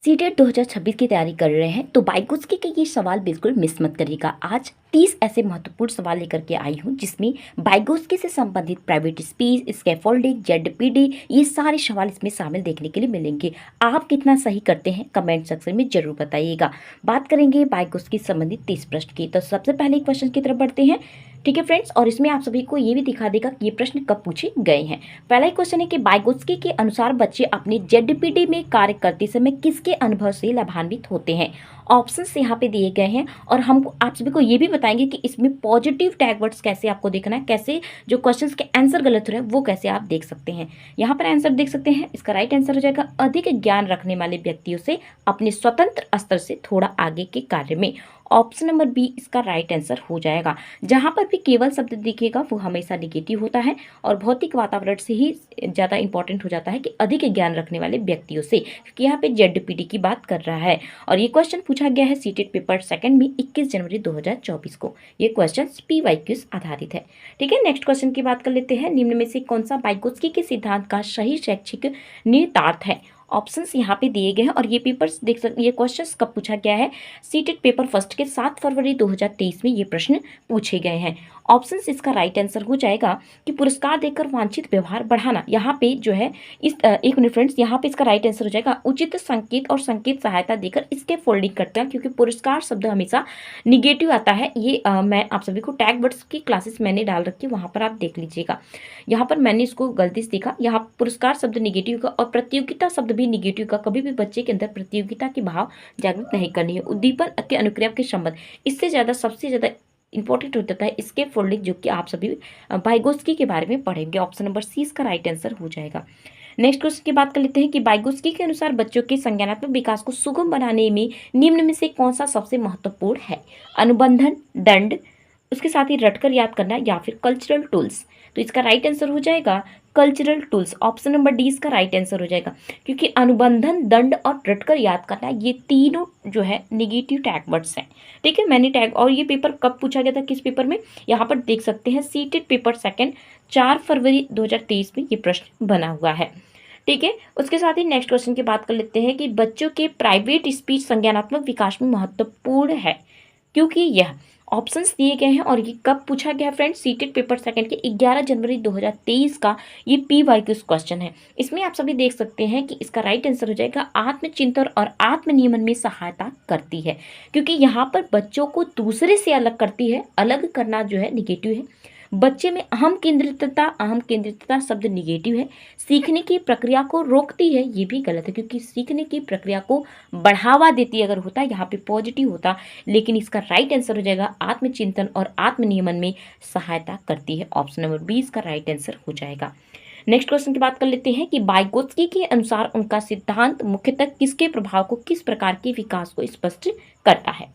CTET 2026 की तैयारी कर रहे हैं तो बाइकोस्की के ये सवाल बिल्कुल मिस मत करिएगा। आज 30 ऐसे महत्वपूर्ण सवाल लेकर के आई हूँ जिसमें बाइकोस्की से संबंधित प्राइवेट स्पीच, स्कैफोल्डिंग, जेडपीडी, ये सारे सवाल इसमें शामिल देखने के लिए मिलेंगे। आप कितना सही करते हैं कमेंट सेक्शन में जरूर बताइएगा। बात करेंगे बाइकोस्की से संबंधित 30 प्रश्न की। तो सबसे पहले क्वेश्चन की तरफ बढ़ते हैं, ठीक है फ्रेंड्स। और इसमें आप सभी को ये भी दिखा देगा कि ये प्रश्न कब पूछे गए हैं। पहला ही क्वेश्चन है कि बाइगोत्स्की के अनुसार बच्चे अपने जेडपीडी में कार्य करते समय किसके अनुभव से लाभान्वित होते हैं। ऑप्शंस यहाँ पे दिए गए हैं और हम आप सभी को ये भी बताएंगे कि इसमें पॉजिटिव टैग वर्ड्स कैसे आपको देखना है, कैसे जो क्वेश्चंस के आंसर गलत हो रहे हैं वो कैसे आप देख सकते हैं। यहाँ पर आंसर देख सकते हैं, इसका राइट आंसर हो जाएगा अधिक ज्ञान रखने वाले व्यक्तियों से अपने स्वतंत्र स्तर से थोड़ा आगे के कार्य में। ऑप्शन नंबर बी इसका राइट आंसर हो जाएगा। जहां पर भी केवल शब्द दिखेगा वो हमेशा निगेटिव होता है और भौतिक वातावरण से ही ज़्यादा इंपॉर्टेंट हो जाता है कि अधिक ज्ञान रखने वाले व्यक्तियों से, क्योंकि यहाँ पे जेडपीडी की बात कर रहा है। और ये क्वेश्चन पूछा गया है सीटेट पेपर सेकंड में 21 जनवरी 2024 को। ये क्वेश्चन PYQs आधारित है, ठीक है। नेक्स्ट क्वेश्चन की बात कर लेते हैं। निम्न में से कौन सा बाइगोत्स्की के सिद्धांत का सही शैक्षिक निहितार्थ है। ऑप्शंस यहाँ पे दिए गए हैं और ये पेपर्स देख सकते, ये क्वेश्चंस कब पूछा गया है, सीटेट पेपर फर्स्ट के 7 फरवरी 2023 में ये प्रश्न पूछे गए हैं। ऑप्शंस इसका राइट आंसर हो जाएगा कि पुरस्कार देकर वांछित व्यवहार बढ़ाना। यहाँ पे जो है इस एक मिनट फ्रेंड्स, यहाँ पे इसका राइट आंसर हो जाएगा उचित संकेत और संकेत सहायता देकर इसके फोल्डिंग करते हैं, क्योंकि पुरस्कार शब्द हमेशा निगेटिव आता है। ये मैं आप सभी को टैग वर्ड्स की क्लासेस मैंने डाल रखी है, वहाँ पर आप देख लीजिएगा। यहाँ पर मैंने इसको गलती से देखा, यहाँ पुरस्कार शब्द निगेटिव का और प्रतियोगिता शब्द भी निगेटिव का। कभी भी बच्चे के अंदर प्रतियोगिता के भाव जागृत नहीं करनी है। उद्दीपन के अनुक्रिया के संबंध, इससे ज़्यादा सबसे ज़्यादा इंपॉर्टेंट हो जाता है इसके फोल्डिंग, जो कि आप सभी बाइगोत्स्की के बारे में पढ़ेंगे। ऑप्शन नंबर सी इसका राइट आंसर हो जाएगा। नेक्स्ट क्वेश्चन की बात कर लेते हैं कि बाइगोत्स्की के अनुसार बच्चों के संज्ञानात्मक विकास को सुगम बनाने में निम्न में से कौन सा सबसे महत्वपूर्ण है। अनुबंधन, दंड, उसके साथ ही रटकर याद करना या फिर कल्चरल टूल्स। तो इसका राइट आंसर हो जाएगा cultural tools. Option number D इसका राइट आंसर हो जाएगा, क्योंकि अनुबंधन, दंड और रटकर याद करना ये तीनों जो है निगेटिव टैग वर्ड्स हैं, ठीक है। मैंने टैग, और ये पेपर कब पूछा गया था, किस पेपर में, यहाँ पर देख सकते हैं सीटेट पेपर सेकंड 4 फरवरी 2023 में ये प्रश्न बना हुआ है, ठीक है। उसके साथ ही नेक्स्ट क्वेश्चन की बात कर लेते हैं कि बच्चों के प्राइवेट स्पीच संज्ञानात्मक विकास में महत्वपूर्ण है, क्योंकि यह ऑप्शंस दिए गए हैं। और ये कब पूछा गया है फ्रेंड्स, सीटेट पेपर सेकंड के 11 जनवरी 2023 का ये PYQs क्वेश्चन है। इसमें आप सभी देख सकते हैं कि इसका राइट आंसर हो जाएगा आत्मचिंतन और आत्मनियमन में सहायता करती है, क्योंकि यहाँ पर बच्चों को दूसरे से अलग करती है। अलग करना जो है निगेटिव है। बच्चे में अहम केंद्रितता शब्द निगेटिव है। सीखने की प्रक्रिया को रोकती है, ये भी गलत है, क्योंकि सीखने की प्रक्रिया को बढ़ावा देती है। अगर होता यहाँ पे पॉजिटिव होता, लेकिन इसका राइट आंसर हो जाएगा आत्मचिंतन और आत्मनियमन में सहायता करती है। ऑप्शन नंबर बी इसका राइट आंसर हो जाएगा। नेक्स्ट क्वेश्चन की बात कर लेते हैं कि बाइगोत्स्की के अनुसार उनका सिद्धांत मुख्यतः किसके प्रभाव को, किस प्रकार के विकास को स्पष्ट करता है।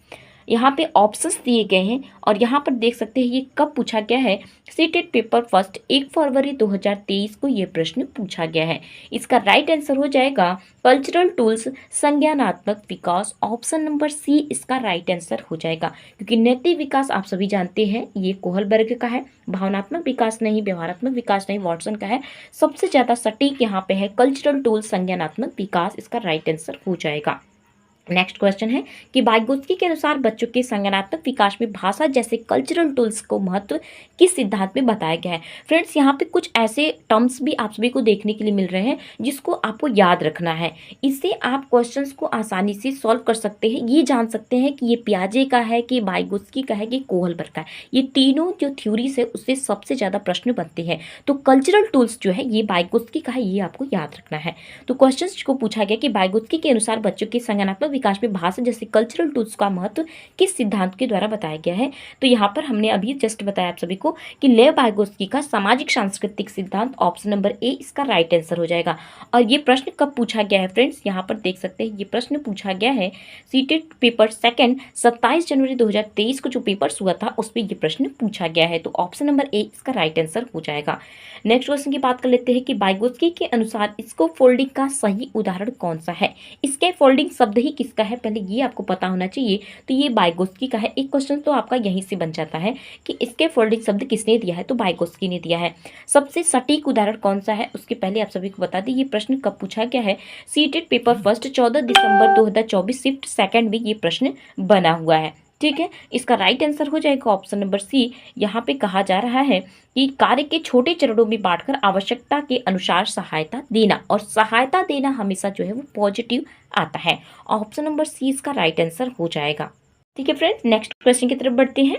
यहाँ पे ऑप्शंस दिए गए हैं और यहाँ पर देख सकते हैं ये कब पूछा गया है, सीटेट पेपर फर्स्ट 1 फरवरी 2023 को ये प्रश्न पूछा गया है। इसका राइट आंसर हो जाएगा कल्चरल टूल्स, संज्ञानात्मक विकास। ऑप्शन नंबर सी इसका राइट आंसर हो जाएगा, क्योंकि नैतिक विकास आप सभी जानते हैं ये कोहलबर्ग का है, भावनात्मक विकास नहीं, व्यवहारात्मक विकास नहीं, वॉटसन का है। सबसे ज़्यादा सटीक यहाँ पे है कल्चरल टूल्स, संज्ञानात्मक विकास, इसका राइट आंसर हो जाएगा। नेक्स्ट क्वेश्चन है कि बाइगोत्स्की के अनुसार बच्चों के संज्ञानात्मक विकास में भाषा जैसे कल्चरल टूल्स को महत्व किस सिद्धांत में बताया गया है। फ्रेंड्स, यहाँ पे कुछ ऐसे टर्म्स भी आप सभी को देखने के लिए मिल रहे हैं जिसको आपको याद रखना है। इससे आप क्वेश्चंस को आसानी से सॉल्व कर सकते हैं। ये जान सकते हैं कि ये पियाजे का है, कि बाइगोत्स्की का है, कि कोहलबर्ग का है। ये तीनों जो थ्योरीज है उससे सबसे ज़्यादा प्रश्न बनते हैं। तो कल्चरल टूल्स जो है ये बाइगोत्स्की का है, ये आपको याद रखना है। तो क्वेश्चन को पूछा गया कि बाइगोत्स्की के अनुसार बच्चों के संज्ञानात्मक विकास में भाषा जैसे कल्चरल टूल्स का महत्व किस सिद्धांत के द्वारा बताया गया है। तो यहाँ पर हमने अभी जस्ट बताया आप सभी को कि लेव बाइगोत्स्की का सामाजिक सांस्कृतिक सिद्धांत। ऑप्शन नंबर ए इसका राइट आंसर हो जाएगा। और ये प्रश्न कब पूछा गया है फ्रेंड्स, यहाँ पर देख सकते हैं ये प्रश्न पूछा गया है सीटेट पेपर सेकंड 27 जनवरी 2023 को जो पेपर्स हुआ था उसमें ये प्रश्न पूछा गया है। तो ऑप्शन नंबर ए इसका राइट आंसर हो जाएगा। नेक्स्ट क्वेश्चन की बात कर लेते हैं कि बाइगोत्स्की के अनुसार स्कैफोल्डिंग का सही उदाहरण कौन सा है। स्कैफोल्डिंग शब्द ही किस इसका है, पहले ये आपको पता होना चाहिए। तो ये वाइगोत्स्की का है। एक क्वेश्चन तो आपका यहीं से बन जाता है कि स्कैफोल्डिंग शब्द किसने दिया है, तो वाइगोत्स्की ने दिया है। सबसे सटीक उदाहरण कौन सा है, उसके पहले आप सभी को बता दें ये प्रश्न कब पूछा गया है। सीटेड पेपर फर्स्ट 14 दिसंबर 2024 शिफ्ट सेकंड में ये प्रश्न बना हुआ है। ठीक है, इसका राइट आंसर हो जाएगा ऑप्शन नंबर सी। यहाँ पे कहा जा रहा है कि कार्य के छोटे चरणों में बांटकर आवश्यकता के अनुसार सहायता देना, और सहायता देना हमेशा जो है वो पॉजिटिव आता है। ऑप्शन नंबर सी इसका राइट आंसर हो जाएगा। ठीक है फ्रेंड्स, नेक्स्ट क्वेश्चन की तरफ बढ़ते हैं।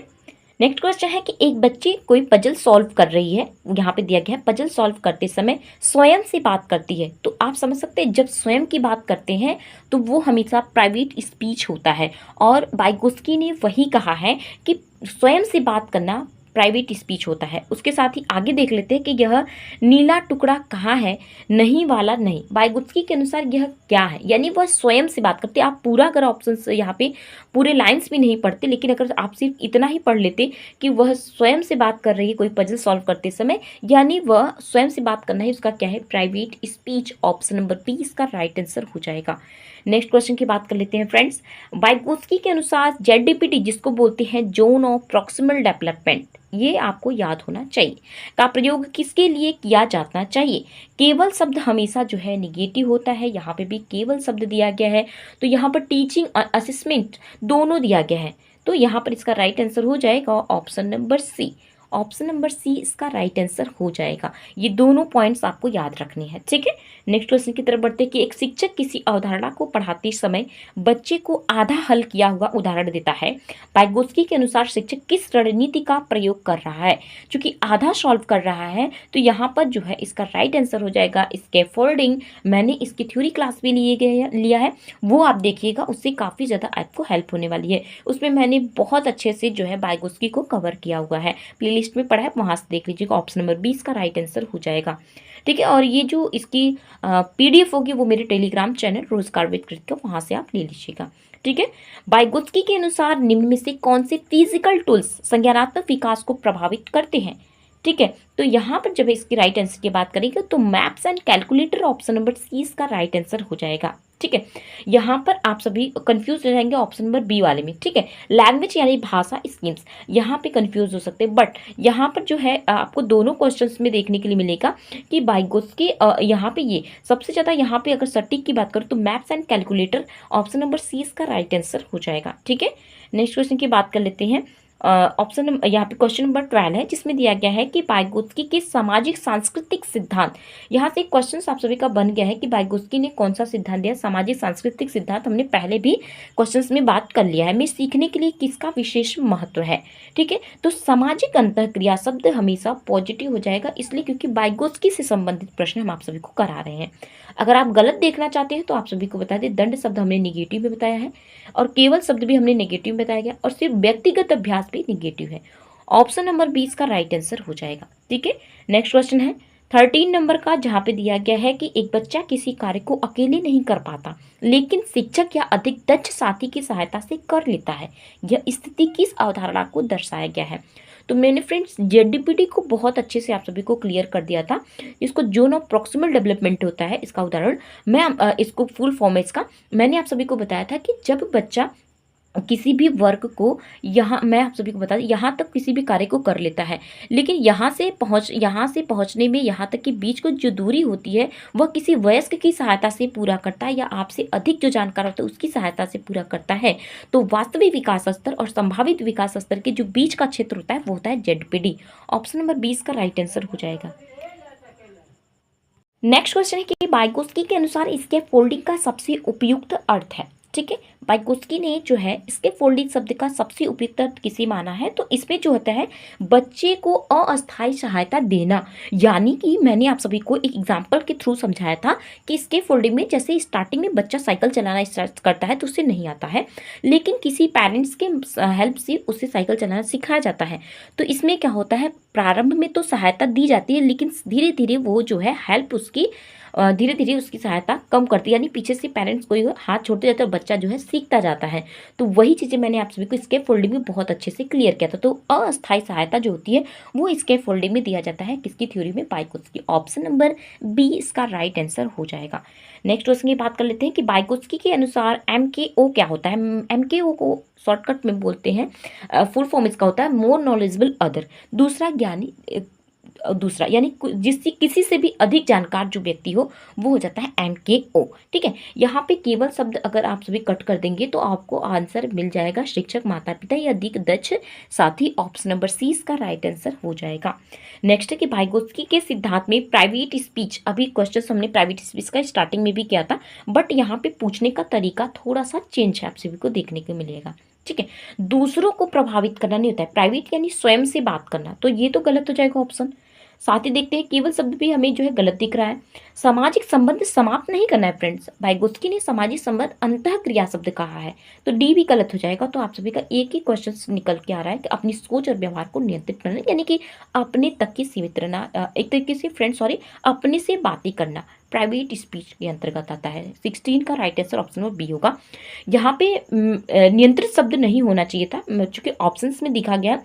नेक्स्ट क्वेश्चन है कि एक बच्ची कोई पजल सॉल्व कर रही है, यहाँ पे दिया गया है पजल सॉल्व करते समय स्वयं से बात करती है। तो आप समझ सकते हैं जब स्वयं की बात करते हैं तो वो हमेशा प्राइवेट स्पीच होता है, और वाइगोत्स्की ने वही कहा है कि स्वयं से बात करना प्राइवेट स्पीच होता है। उसके साथ ही आगे देख लेते हैं कि यह नीला टुकड़ा कहाँ है, नहीं वाला नहीं। वाइगोत्स्की के अनुसार यह क्या है, यानी वह स्वयं से बात करते। आप पूरा अगर ऑप्शन यहाँ पे पूरे लाइंस भी नहीं पढ़ते, लेकिन अगर आप सिर्फ इतना ही पढ़ लेते कि वह स्वयं से बात कर रही है कोई पजल सॉल्व करते समय, यानी वह स्वयं से बात करना है, उसका क्या है, private speech. Option number B इसका राइट आंसर हो जाएगा। नेक्स्ट क्वेश्चन की बात कर लेते हैं फ्रेंड्स। वाइगोत्स्की के अनुसार जेडपीटी, जिसको बोलते हैं जोन ऑफ प्रॉक्सिमल डेवलपमेंट, ये आपको याद होना चाहिए, का प्रयोग किसके लिए किया जाना चाहिए। केवल शब्द हमेशा जो है निगेटिव होता है, यहाँ पे भी केवल शब्द दिया गया है। तो यहाँ पर टीचिंग और असेसमेंट दोनों दिया गया है, तो यहाँ पर इसका राइट आंसर हो जाएगा option number C. Option number C इसका राइट आंसर हो जाएगा। ये दोनों पॉइंट्स आपको याद रखने हैं। ठीक है, नेक्स्ट क्वेश्चन की तरफ बढ़ते हैं कि एक शिक्षक किसी अवधारणा को पढ़ाते समय बच्चे को आधा हल किया हुआ उदाहरण देता है। वाइगोत्स्की के अनुसार शिक्षक किस रणनीति का प्रयोग कर रहा है, क्योंकि आधा सॉल्व कर रहा है। तो यहाँ पर जो है इसका राइट आंसर हो जाएगा स्कैफोल्डिंग। मैंने इसकी थ्योरी क्लास भी लिया है, वो आप देखिएगा, उससे काफ़ी ज़्यादा आपको हेल्प होने वाली है। उसमें मैंने बहुत अच्छे से जो है वाइगोत्स्की को कवर किया हुआ है, प्लेलिस्ट में पढ़ा है, वहाँ से देख लीजिएगा। ऑप्शन नंबर 20 का राइट आंसर हो जाएगा। ठीक है, और ये जो इसकी पीडीएफ होगी वो मेरे टेलीग्राम चैनल रोजगार विद कृत का, वहाँ से आप ले लीजिएगा। ठीक है, वाइगोत्स्की के अनुसार निम्न में से कौन से फिजिकल टूल्स संज्ञानात्मक विकास को प्रभावित करते हैं। ठीक है, तो यहाँ पर जब इसकी राइट आंसर की बात करेंगे तो maps and calculator, option number C इसका राइट आंसर हो जाएगा। ठीक है, यहाँ पर आप सभी कंफ्यूज हो जाएंगे ऑप्शन नंबर बी वाले में। ठीक है, लैंग्वेज यानी भाषा स्कीम्स, यहाँ पे कंफ्यूज हो सकते हैं, बट यहाँ पर जो है आपको दोनों क्वेश्चंस में देखने के लिए मिलेगा कि वाइगोत्स्की यहाँ पे ये सबसे ज़्यादा, यहाँ पे अगर सटीक की बात करूँ तो maps and calculator, option number C इसका राइट आंसर हो जाएगा। ठीक है, नेक्स्ट क्वेश्चन की बात कर लेते हैं। ऑप्शन यहाँ पे क्वेश्चन नंबर 12 है, जिसमें दिया गया है कि वाइगोत्स्की के सामाजिक सांस्कृतिक सिद्धांत। यहाँ से एक क्वेश्चन आप सभी का बन गया है कि वाइगोत्स्की ने कौन सा सिद्धांत दिया। सामाजिक सांस्कृतिक सिद्धांत हमने पहले भी क्वेश्चंस में बात कर लिया है। में सीखने के लिए किसका विशेष महत्व है। ठीक है, तो सामाजिक अंतःक्रिया शब्द हमेशा पॉजिटिव हो जाएगा, इसलिए क्योंकि वाइगोत्स्की से संबंधित प्रश्न हम आप सभी को करा रहे हैं। अगर आप गलत देखना चाहते हैं तो आप सभी को बता दें, दंड शब्द हमने निगेटिव में बताया है, और केवल शब्द भी हमने नेगेटिव में बताया गया, और सिर्फ व्यक्तिगत अभ्यास भी निगेटिव है। ऑप्शन नंबर 20 का राइट आंसर हो जाएगा। ठीक है, नेक्स्ट क्वेश्चन है 13 नंबर का, जहाँ पे दिया गया है कि एक बच्चा किसी कार्य को अकेले नहीं कर पाता, लेकिन शिक्षक या अधिक दक्ष साथी की सहायता से कर लेता है। यह स्थिति किस अवधारणा को दर्शाया गया है। तो मैंने फ्रेंड्स जेडपीटी को बहुत अच्छे से आप सभी को क्लियर कर दिया था। इसको जोन ऑफ प्रॉक्सिमल डेवलपमेंट होता है, इसका उदाहरण मैं इसको फुल फॉर्म है इसका, मैंने आप सभी को बताया था कि जब बच्चा किसी भी वर्क को, यहाँ मैं आप सभी को बता दूं, यहाँ तक किसी भी कार्य को कर लेता है, लेकिन यहाँ से पहुँचने में यहाँ तक के बीच को जो दूरी होती है वह किसी वयस्क की सहायता से पूरा करता है, या आपसे अधिक जो जानकार होता है उसकी सहायता से पूरा करता है। तो वास्तविक विकास स्तर और संभावित विकास स्तर के जो बीच का क्षेत्र होता है वो होता है जेडपीडी। ऑप्शन नंबर 20 का राइट आंसर हो जाएगा। नेक्स्ट क्वेश्चन है कि वाइगोत्स्की के अनुसार इसके फोल्डिंग का सबसे उपयुक्त अर्थ है। ठीक है, वाइगोत्स्की ने जो है इसके फोल्डिंग शब्द का सबसे उपयुक्त अर्थ किसे माना है, तो इसमें जो होता है बच्चे को अस्थायी सहायता देना। यानी कि मैंने आप सभी को एक एग्जांपल के थ्रू समझाया था कि इसके फोल्डिंग में जैसे स्टार्टिंग में बच्चा साइकिल चलाना स्टार्ट करता है तो उससे नहीं आता है, लेकिन किसी पेरेंट्स के हेल्प से उसे साइकिल चलाना सिखाया जाता है। तो इसमें क्या होता है, प्रारंभ में तो सहायता दी जाती है, लेकिन धीरे धीरे वो जो है हेल्प उसकी धीरे धीरे उसकी सहायता कम करती है, यानी पीछे से पेरेंट्स कोई हाथ छोड़ते जाते हैं और बच्चा जो है सीखता जाता है। तो वही चीज़ें मैंने आप सभी को स्केप फोल्डिंग में बहुत अच्छे से क्लियर किया था। तो अस्थायी सहायता जो होती है वो स्केप फोल्डिंग में दिया जाता है, किसकी थ्योरी में, बाइकोस्की। ऑप्शन नंबर बी इसका राइट आंसर हो जाएगा। नेक्स्ट क्वेश्चन की बात कर लेते हैं कि बाइकोस्की के अनुसार MKO क्या होता है। MKO को शॉर्टकट में बोलते हैं, फुल फॉर्म इसका होता है मोर नॉलेजेबल अदर, दूसरा ज्ञानी, दूसरा यानी जिससे किसी से भी अधिक जानकार जो व्यक्ति हो वो हो जाता है MKO। ठीक है, यहाँ पे केवल शब्द अगर आप सभी कट कर देंगे तो आपको आंसर मिल जाएगा शिक्षक, माता पिता या अधिक दक्ष साथी। ऑप्शन नंबर सी इसका राइट आंसर हो जाएगा। नेक्स्ट है कि भाइगोत्स्की के सिद्धांत में प्राइवेट स्पीच, अभी क्वेश्चन हमने प्राइवेट स्पीच का स्टार्टिंग में भी किया था, बट यहाँ पे पूछने का तरीका थोड़ा सा चेंज है, आप सभी को देखने को मिलेगा। ठीक है, दूसरों को प्रभावित करना नहीं होता है, प्राइवेट यानी स्वयं से बात करना, तो ये तो गलत हो जाएगा ऑप्शन। साथ ही देखते हैं केवल शब्द भी हमें जो है गलत दिख रहा है। सामाजिक संबंध समाप्त नहीं करना है फ्रेंड्स, भाइगोत्स्की ने सामाजिक संबंध अंतः क्रिया शब्द कहा है, तो डी भी गलत हो जाएगा। तो आप सभी का एक ही क्वेश्चन निकल के आ रहा है कि अपनी सोच और व्यवहार को नियंत्रित करना, यानी कि अपने तक ही सीमित रहना, एक तरीके से फ्रेंड्स सॉरी, अपने से बातें करना प्राइवेट स्पीच के अंतर्गत आता है। 16 का right answer option number B होगा। यहाँ पे नियंत्रित शब्द नहीं होना चाहिए था, चूंकि ऑप्शंस में दिखा गया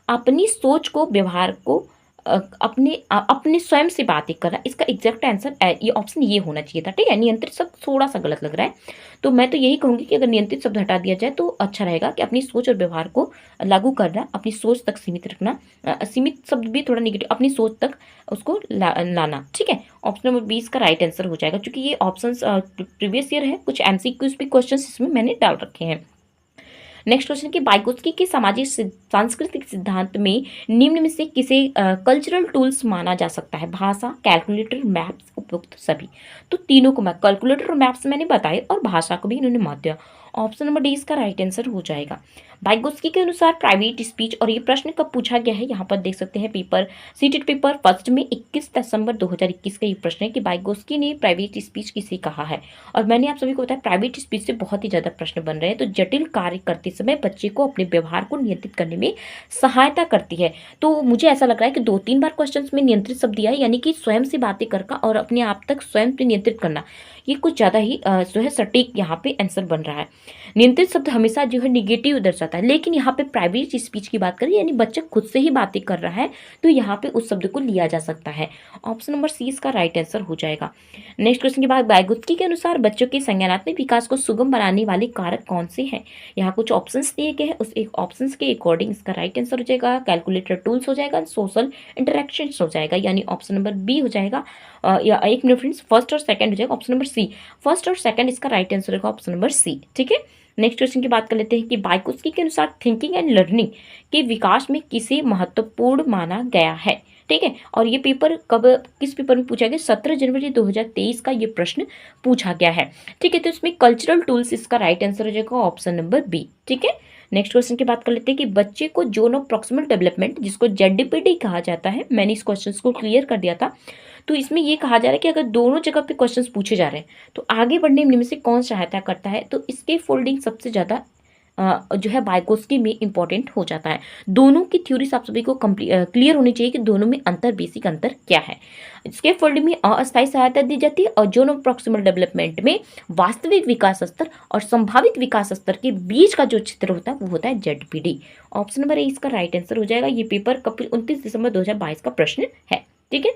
अपनी सोच को, व्यवहार को, अपने स्वयं से बातें करना, इसका एग्जैक्ट आंसर ये ऑप्शन ये होना चाहिए था। ठीक है, नियंत्रित शब्द थोड़ा सा गलत लग रहा है, तो मैं तो यही कहूँगी कि अगर नियंत्रित शब्द हटा दिया जाए तो अच्छा रहेगा, कि अपनी सोच और व्यवहार को लागू करना, अपनी सोच तक सीमित रखना, सीमित शब्द भी थोड़ा निगेटिव, अपनी सोच तक उसको लाना। ठीक है, ऑप्शन नंबर 20 का राइट आंसर हो जाएगा, क्योंकि ये ऑप्शन प्रीवियस ईयर है, कुछ MCQs भी क्वेश्चन इसमें मैंने डाल रखे हैं। नेक्स्ट क्वेश्चन की बाइगोत्स्की के सामाजिक सांस्कृतिक सिद्धांत में निम्न में से किसे कल्चरल टूल्स माना जा सकता है। भाषा, कैलकुलेटर, मैप्स, उपयुक्त सभी। तो तीनों को, मैं कैलकुलेटर और मैप्स मैंने बताए और भाषा को भी इन्होंने महत्व दिया। ऑप्शन नंबर डी इसका राइट आंसर हो जाएगा। बाइगोत्स्की के अनुसार प्राइवेट स्पीच, और ये प्रश्न कब पूछा गया है, यहाँ पर देख सकते हैं पेपर सीटेड पेपर फर्स्ट में 21 दिसंबर 2021 का ये प्रश्न है कि बाइगोत्स्की ने प्राइवेट स्पीच किसे कहा है। और मैंने आप सभी को बताया प्राइवेट स्पीच से बहुत ही ज़्यादा प्रश्न बन रहे हैं, तो जटिल कार्य करते समय बच्चे को अपने व्यवहार को नियंत्रित करने में सहायता करती है। तो मुझे ऐसा लग रहा है कि 2-3 बार क्वेश्चन में नियंत्रित शब्द दिया है, यानी कि स्वयं से बातें करना और अपने आप तक स्वयं पे नियंत्रित करना, ये कुछ ज़्यादा ही जो है सटीक यहाँ पे आंसर बन रहा है। नियंत्रित शब्द हमेशा जो है निगेटिव दर्शाता है, लेकिन यहाँ पे प्राइवेट स्पीच की बात करें, यानी बच्चा खुद से ही बातें कर रहा है, तो यहाँ पे उस शब्द को लिया जा सकता है। ऑप्शन नंबर सी इसका राइट आंसर हो जाएगा। नेक्स्ट क्वेश्चन के बाद बाइगोत्स्की के अनुसार बच्चों के संज्ञानात्मक विकास को सुगम बनाने वाले कारक कौन से हैं। यहाँ कुछ ऑप्शंस दिए गए हैं, उस एक ऑप्शंस के अकॉर्डिंग इसका राइट आंसर हो जाएगा कैलकुलेटर टूल्स हो जाएगा, सोशल इंटरेक्शन हो जाएगा, यानी ऑप्शन नंबर बी हो जाएगा। या एक मिनट फ्रेंड्स, फर्स्ट और सेकंड हो जाएगा, ऑप्शन नंबर सी। फर्स्ट और सेकंड इसका राइट आंसर होगा ऑप्शन नंबर सी। ठीक है, नेक्स्ट क्वेश्चन की बात कर लेते हैं कि बाइगोत्स्की के अनुसार थिंकिंग एंड लर्निंग के विकास में किसे महत्वपूर्ण माना गया है। ठीक है, और ये पेपर कब, किस पेपर में पूछा गया, 17 जनवरी 2023 का ये प्रश्न पूछा गया है। ठीक है, तो इसमें कल्चरल टूल्स इसका राइट आंसर हो जाएगा ऑप्शन नंबर बी। ठीक है, नेक्स्ट क्वेश्चन की बात कर लेते हैं कि बच्चे को जोन ऑफ प्रॉक्सिमल डेवलपमेंट, जिसको ZDPD कहा जाता है, मैंने इस क्वेश्चन को क्लियर कर दिया था। तो इसमें ये कहा जा रहा है कि अगर दोनों जगह पे क्वेश्चंस पूछे जा रहे हैं तो आगे बढ़ने में से कौन सहायता करता है, तो इसके फोल्डिंग सबसे ज़्यादा जो है बाइगोत्स्की में इंपॉर्टेंट हो जाता है। दोनों की थ्योरीज आप सभी को क्लियर होनी चाहिए कि दोनों में अंतर, बेसिक अंतर क्या है। इसके फोल्डिंग में अस्थायी सहायता दी जाती है, और जोन ऑफ प्रॉक्सिमल डेवलपमेंट में वास्तविक विकास स्तर और संभावित विकास स्तर के बीच का जो चित्र होता है वो होता है ZPD। ऑप्शन नंबर ए इसका राइट आंसर हो जाएगा। ये पेपर 29 दिसंबर 2022 का प्रश्न है। ठीक है,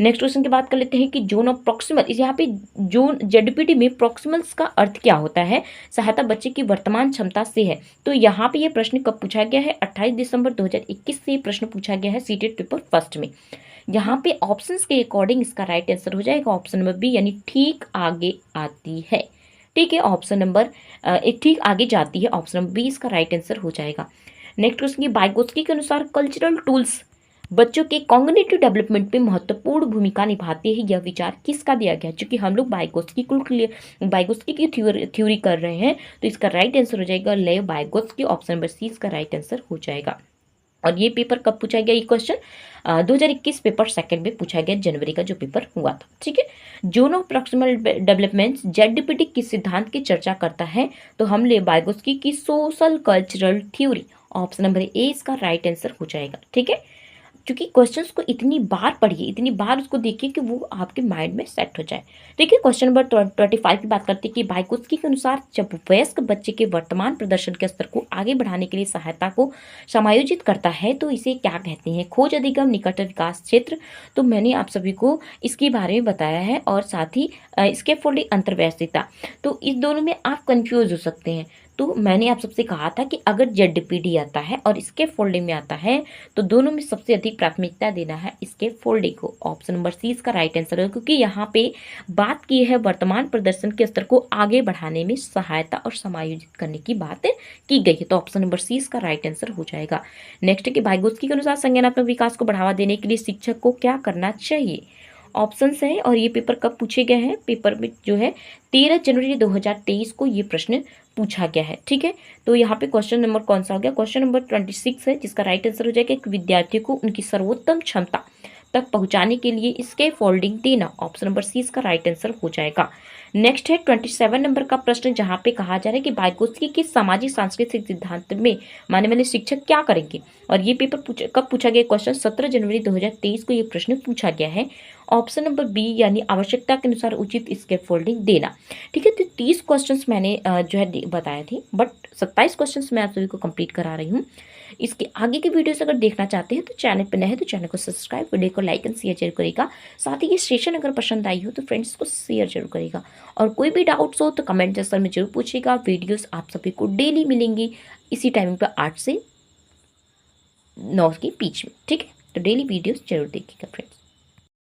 नेक्स्ट क्वेश्चन की बात कर लेते हैं कि जोन ऑफ प्रॉक्सिमल, यहाँ पे जोन ZPD में प्रॉक्सिमल्स का अर्थ क्या होता है। सहायता बच्चे की वर्तमान क्षमता से है, तो यहाँ पे ये प्रश्न कब पूछा गया है, 28 दिसंबर 2021 से प्रश्न पूछा गया है सीटेड पेपर फर्स्ट में। यहाँ पे ऑप्शंस के अकॉर्डिंग इसका राइट आंसर हो जाएगा ऑप्शन नंबर बी, यानी ठीक आगे आती है। ठीक है, ऑप्शन नंबर एक ठीक आगे जाती है, ऑप्शन नंबर बी इसका राइट आंसर हो जाएगा। नेक्स्ट क्वेश्चन की बाइगोत्स्की के अनुसार कल्चरल टूल्स बच्चों के कॉग्निटिव डेवलपमेंट में महत्वपूर्ण भूमिका निभाते हैं, यह विचार किसका दिया गया। क्योंकि हम लोग बाइगोत्स्की की थ्योरी कर रहे हैं, तो इसका राइट आंसर हो जाएगा लेव बाइगोत्स्की, ऑप्शन नंबर सी इसका राइट आंसर हो जाएगा। और ये पेपर कब पूछा गया, ये क्वेश्चन 2021 पेपर सेकंड में पूछा गया, जनवरी का जो पेपर हुआ था। ठीक है, zone of proximal development ZPD किस सिद्धांत की चर्चा करता है, तो हम ले बाइगोत्स्की की social cultural theory, option number A इसका राइट आंसर हो जाएगा। ठीक है, चूँकि क्वेश्चंस को इतनी बार पढ़िए, इतनी बार उसको देखिए कि वो आपके माइंड में सेट हो जाए। देखिए क्वेश्चन नंबर 25 की बात करते हैं कि वाइगोत्स्की के अनुसार जब वयस्क बच्चे के वर्तमान प्रदर्शन के स्तर को आगे बढ़ाने के लिए सहायता को समायोजित करता है तो इसे क्या कहते हैं? खोज अधिगम निकट विकास क्षेत्र। तो मैंने आप सभी को इसके बारे में बताया है और साथ ही स्कैफोल्डिंग अंतर्वैयक्तिकता। तो इस दोनों में आप कंफ्यूज हो सकते हैं। तो मैंने आप सबसे कहा था कि अगर जेडपीडी आता है और स्कैफोल्डिंग में आता है तो दोनों में सबसे अधिक प्राथमिकता देना है स्कैफोल्डिंग को। ऑप्शन नंबर सी इसका राइट आंसर है, क्योंकि यहाँ पे बात की है वर्तमान प्रदर्शन के स्तर को आगे बढ़ाने में सहायता और समायोजित करने की बात की गई है। तो ऑप्शन नंबर सी इसका राइट आंसर हो जाएगा। नेक्स्ट है कि वाइगोत्स्की के अनुसार संज्ञानात्मक विकास को बढ़ावा देने के लिए शिक्षक को क्या करना चाहिए? ऑप्शंस हैं और ये पेपर कब पूछे गए हैं? पेपर में जो है 13 जनवरी 2023 को ये प्रश्न पूछा गया है। ठीक है, तो यहाँ पे क्वेश्चन नंबर कौन सा हो गया? क्वेश्चन नंबर 26 है, जिसका राइट आंसर हो जाएगा एक विद्यार्थी को उनकी सर्वोत्तम क्षमता तक पहुंचाने के लिए स्कैफोल्डिंग देना। ऑप्शन नंबर सी इसका राइट आंसर हो जाएगा। नेक्स्ट है 27 नंबर का प्रश्न, जहाँ पे कहा जा रहा है कि वाइगोत्स्की के सामाजिक सांस्कृतिक सिद्धांत में मानने वाले शिक्षक क्या करेंगे? और ये पेपर कब पूछा गया? क्वेश्चन 17 जनवरी 2023 को ये प्रश्न पूछा गया है। ऑप्शन नंबर बी यानी आवश्यकता के अनुसार उचित स्कैफोल्डिंग देना। ठीक है, तो 30 क्वेश्चंस मैंने जो है बताए थे, बट 27 क्वेश्चंस मैं आप सभी को कंप्लीट करा रही हूँ। इसके आगे की वीडियोस अगर देखना चाहते हैं तो चैनल पर नए हैं तो चैनल को सब्सक्राइब, वीडियो को लाइक एंड शेयर जरूर करेगा। साथ ही ये सेशन अगर पसंद आई हो तो फ्रेंड्स को शेयर जरूर करेगा। और कोई भी डाउट्स हो तो कमेंट सेक्शन में जरूर पूछेगा। वीडियोस आप सभी को डेली मिलेंगी इसी टाइमिंग पर 8 से 9 के बीच में। ठीक है, तो डेली वीडियोस जरूर देखिएगा फ्रेंड्स।